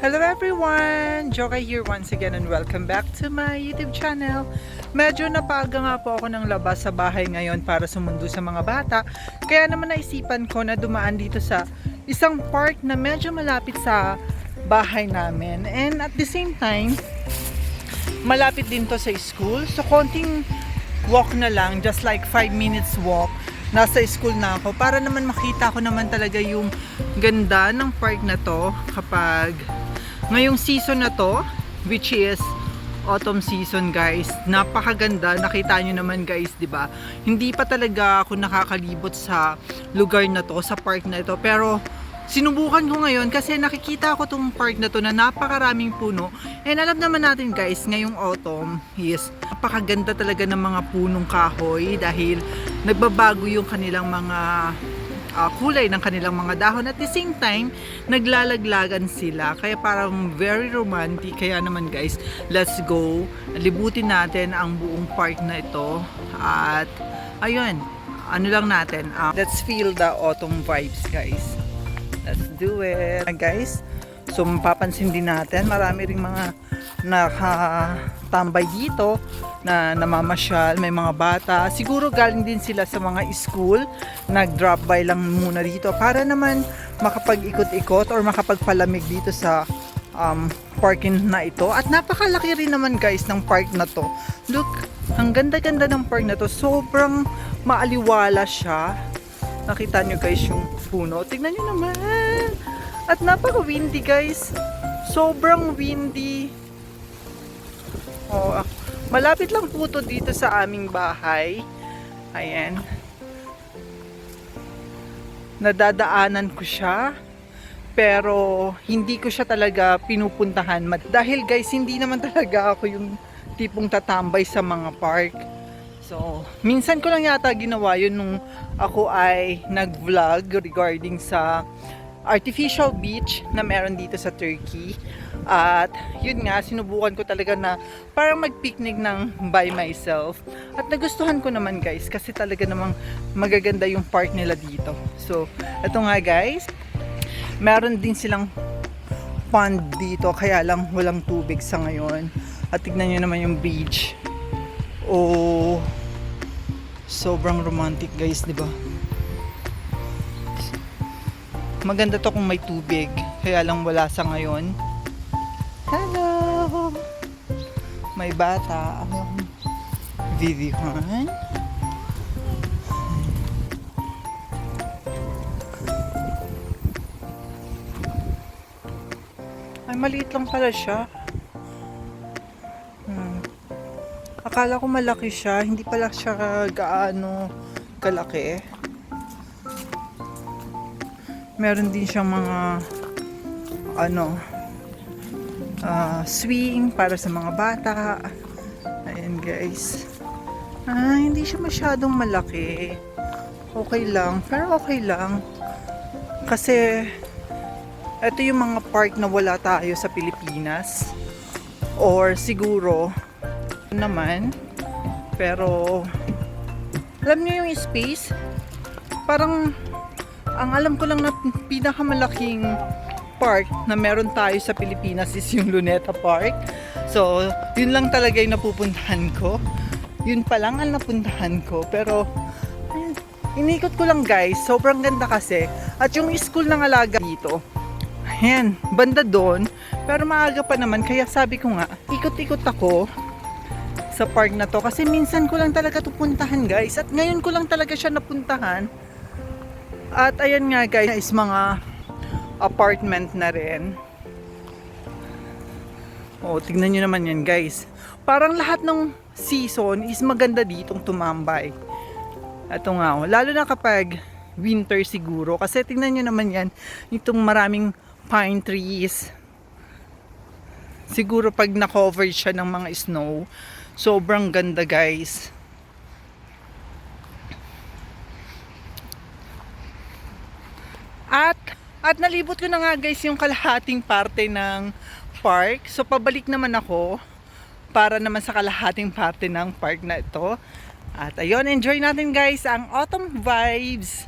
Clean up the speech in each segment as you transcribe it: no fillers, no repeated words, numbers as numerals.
Hello everyone! Jokai here once again and welcome back to my YouTube channel. Medyo napaga nga po ako ng labas sa bahay ngayon para sumundo sa mga bata. Kaya naman naisipan ko na dumaan dito sa isang park na medyo malapit sa bahay namin. And at the same time, malapit din to sa school. So konting walk na lang, just like 5 minutes walk. Nasa school na ako para naman makita ko naman talaga yung ganda ng park na to kapag ngayong season na to, which is autumn season guys. Napakaganda, nakita nyo naman guys, di ba? Hindi pa talaga ako nakakalibot sa lugar na to, sa park na ito, pero sinubukan ko ngayon kasi nakikita ko tong park na to na napakaraming puno. And alam naman natin guys, ngayong autumn is napakaganda talaga ng mga punong kahoy dahil nagbabago yung kanilang mga kulay ng kanilang mga dahon. At the same time, naglalaglagan sila. Kaya parang very romantic. Kaya naman guys, let's go. Libutin natin ang buong park na ito. At ayun, ano lang natin. Let's feel the autumn vibes guys. Let's do it. Guys, so mapapansin din natin, marami ring mga nakatambay dito na namamasyal, may mga bata. Siguro galing din sila sa mga school, nag-drop by lang muna dito para naman makapag-ikot-ikot or makapagpalamig dito sa parking na ito. At napakalaki rin naman guys ng park na to. Look, ang ganda-ganda ng park na to. Sobrang maaliwala siya. Nakita nyo guys yung puno. Tignan nyo naman. At napaka-windy guys. Sobrang windy. Oh, malapit lang po to dito sa aming bahay. Ayan. Nadadaanan ko siya. Pero hindi ko siya talaga pinupuntahan. Dahil guys, hindi naman talaga ako yung tipong tatambay sa mga park. So, minsan ko lang yata ginawa yun nung ako ay nag-vlog regarding sa artificial beach na meron dito sa Turkey. At yun nga, sinubukan ko talaga na parang mag-picnic ng by myself. At nagustuhan ko naman guys kasi talaga namang magaganda yung park nila dito. So, eto nga guys, meron din silang pond dito kaya lang walang tubig sa ngayon. At tignan nyo naman yung beach. Oh, sobrang romantic guys, di ba? Maganda to kung may tubig, kaya lang wala sa ngayon. Hello! May bata ang videohan. Ay, maliit lang pala siya. Akala ko malaki siya, hindi pala siya gaano kalaki. Meron din siyang mga swing para sa mga bata. Ayan guys. Hindi siya masyadong malaki. Okay lang, pero okay lang. Kasi ito yung mga park na wala tayo sa Pilipinas. Or siguro naman, pero alam niyo yung space, parang ang alam ko lang na pinakamalaking park na meron tayo sa Pilipinas is yung Luneta Park. So, yun lang talaga yung napupuntahan ko. Yun pa lang ang napuntahan ko. Pero, ayun, inikot ko lang guys. Sobrang ganda kasi. At yung school ng alaga dito, ayan, banda doon. Pero maaga pa naman. Kaya sabi ko nga, ikot-ikot ako sa park na to. Kasi minsan ko lang talaga ito puntahan guys. At ngayon ko lang talaga siya napuntahan. At ayan nga guys, mga apartment na rin. Oh, tignan nyo naman yan guys. Parang lahat ng season is maganda ditong tumambay. Ito nga, oh, lalo na kapag winter siguro. Kasi tignan nyo naman yan, itong maraming pine trees. Siguro pag na-cover siya ng mga snow, sobrang ganda guys. At nalibot ko na nga guys yung kalahating parte ng park. So pabalik naman ako para naman sa kalahating parte ng park na ito. At ayun, enjoy natin guys ang autumn vibes.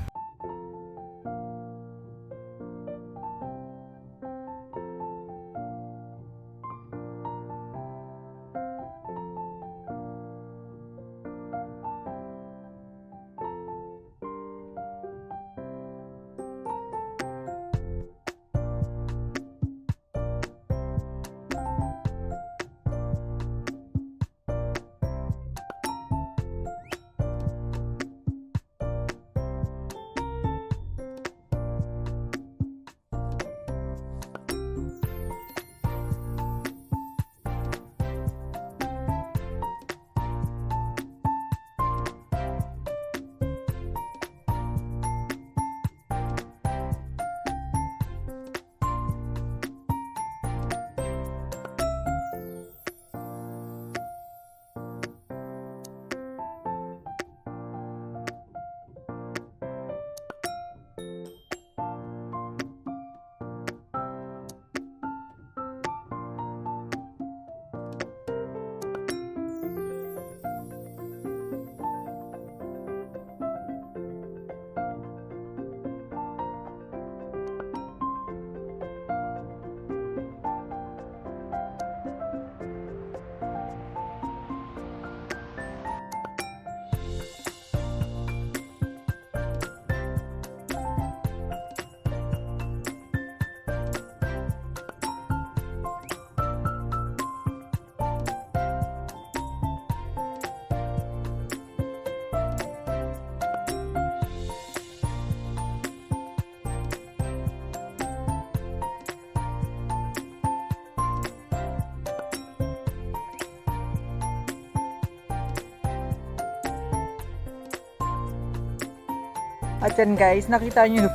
At yan guys, nakita nyo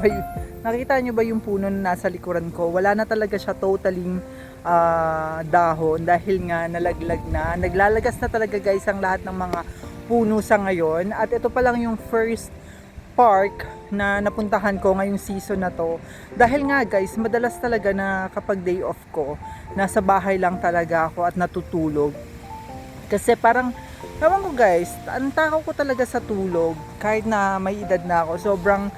ba yung puno na nasa likuran ko? Wala na talaga siya totaling dahon dahil nga nalaglag na. Naglalagas na talaga guys ang lahat ng mga puno sa ngayon. At ito pa lang yung first park na napuntahan ko ngayong season na to. Dahil nga guys, madalas talaga na kapag day off ko, nasa bahay lang talaga ako at natutulog. Kasi parang, ewan ko guys, ang takaw ko talaga sa tulog. Kahit na may edad na ako, sobrang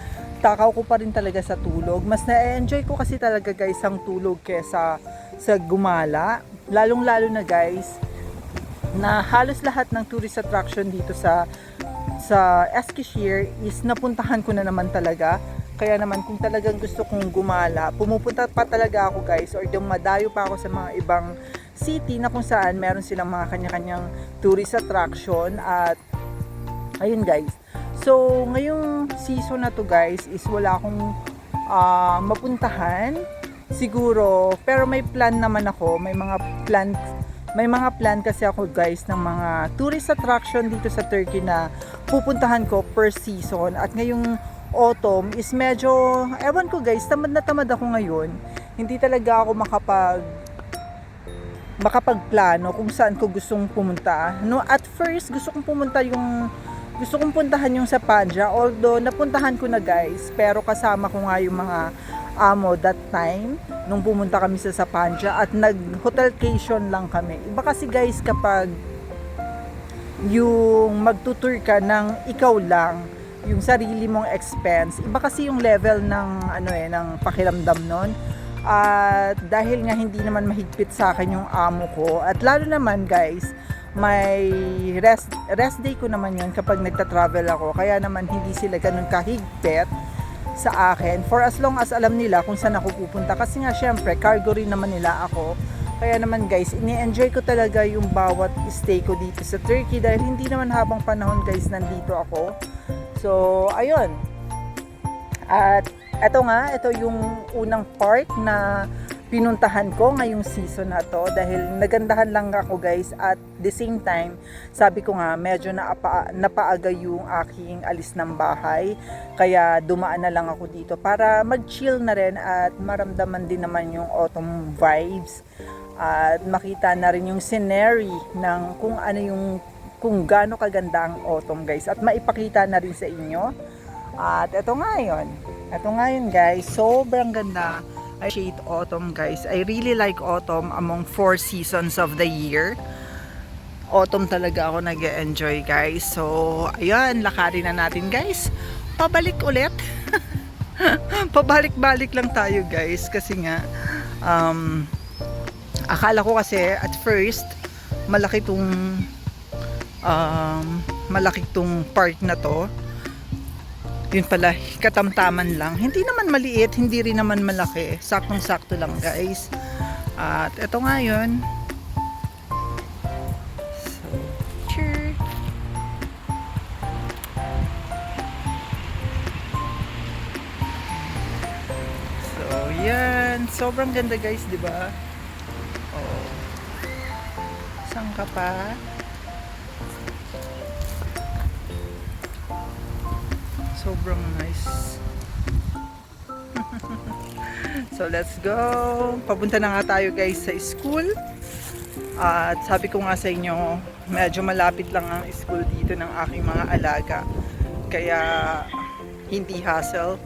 takaw ko pa rin talaga sa tulog. Mas na-enjoy ko kasi talaga guys ang tulog kesa sa gumala. Lalong lalo na guys, na halos lahat ng tourist attraction dito sa Eskishehir is napuntahan ko na naman talaga. Kaya naman kung talagang gusto kong gumala, pumupunta pa talaga ako guys, or dumadayo pa ako sa mga ibang city na kung saan meron silang mga kanya-kanyang tourist attraction. At ayun guys, so ngayong season na to guys is wala akong mapuntahan siguro, pero may plan naman ako, may mga plan kasi ako guys ng mga tourist attraction dito sa Turkey na pupuntahan ko per season. At ngayong autumn is medyo, ewan ko guys, tamad na tamad ako ngayon. Hindi talaga ako makapagplano kung saan ko gustong pumunta. No, at first gusto kong puntahan yung sa Panja, although napuntahan ko na guys, pero kasama ko nga yung mga amo that time nung pumunta kami sa Sapanja at nag-hotelcation lang kami. Iba kasi guys kapag yung magtutour ka ng ikaw lang, yung sarili mong expense, iba kasi yung level ng ng pakiramdam nun. At dahil nga hindi naman mahigpit sa akin yung amo ko, at lalo naman guys, may rest day ko naman yun kapag nagta-travel ako, kaya naman hindi sila ganun kahigpit sa akin for as long as alam nila kung saan ako pupunta. Kasi nga syempre cargo rin naman nila ako, kaya naman guys, ini-enjoy ko talaga yung bawat stay ko dito sa Turkey dahil hindi naman habang panahon guys nandito ako. So ayun, at ito yung unang park na pinuntahan ko ngayong season na to dahil nagandahan lang ako guys. At the same time, sabi ko nga medyo napaaga yung aking alis ng bahay, kaya dumaan na lang ako dito para mag-chill na rin at maramdaman din naman yung autumn vibes at makita na rin yung scenery ng kung gaano kaganda ang autumn guys, at maipakita na rin sa inyo. At ito nga yun guys, sobrang ganda. I appreciate autumn guys. I really like autumn among 4 seasons of the year. Autumn talaga ako nag-enjoy guys. So ayun, lakarin na natin guys. Pabalik ulit. Pabalik-balik lang tayo guys kasi nga akala ko kasi at first malaki tong park na to. Yun pala, katamtaman lang. Hindi naman maliit, hindi rin naman malaki. Saktong-sakto lang guys. At eto nga yun. So, cheer. So, yan. Sobrang ganda guys, di ba? Oh. Saan ka pa? Sobrang nice. So let's go. Papunta na nga tayo guys sa school. At sabi ko nga sa inyo, medyo malapit lang ang school dito ng aking mga alaga. Kaya hindi hassle.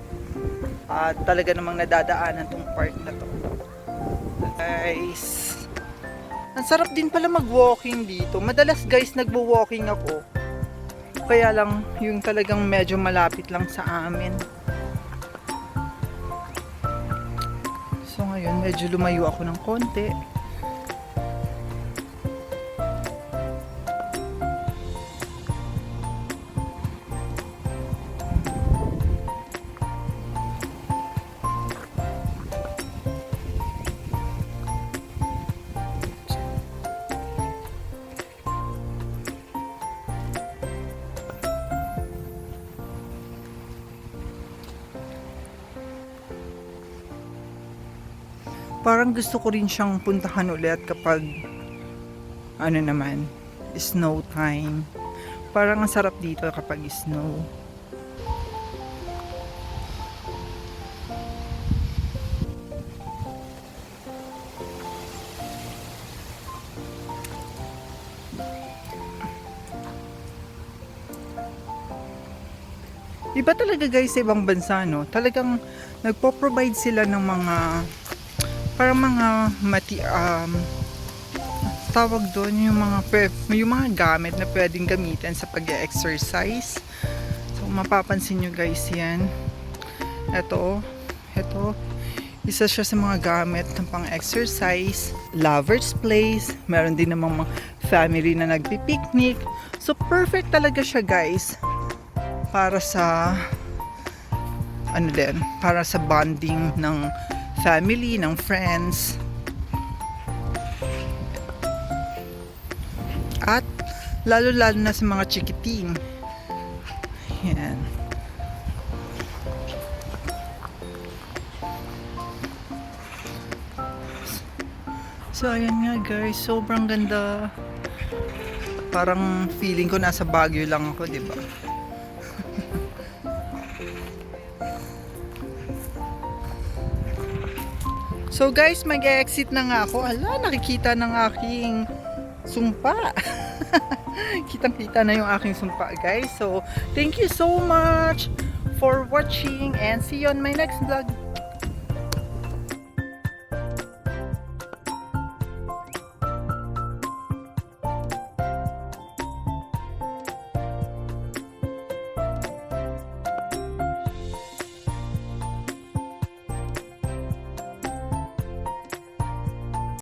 At talaga namang nadadaanan tong park na to. Guys, ang sarap din pala mag-walking dito. Madalas guys nagwo-walking ako. Kaya lang yung talagang medyo malapit lang sa amin. So ngayon medyo lumayo ako ng konti. Parang gusto ko rin siyang puntahan ulit kapag snow time. Parang ang sarap dito kapag snow. Iba talaga guys sa ibang bansa, no? Talagang nagpo-provide sila ng mga parang mga tawag doon yung mga gamit na pwedeng gamitin sa pag-exercise. So mapapansin nyo guys yan. Ito, isa siya sa mga gamit ng pang-exercise. Lover's place, meron din namang mga family na nagpi-picnic. So perfect talaga siya guys para sa para sa bonding ng family, ng friends. At lalo-lalo na sa mga chikiting. Yan. So ayan nga guys, sobrang ganda. Parang feeling ko nasa Baguio lang ako, 'di ba? So guys, mag-exit na nga ako. Hala, nakikita ng aking sumpa. Kitang-kita na yung aking sumpa, guys. So, thank you so much for watching and see you on my next vlog.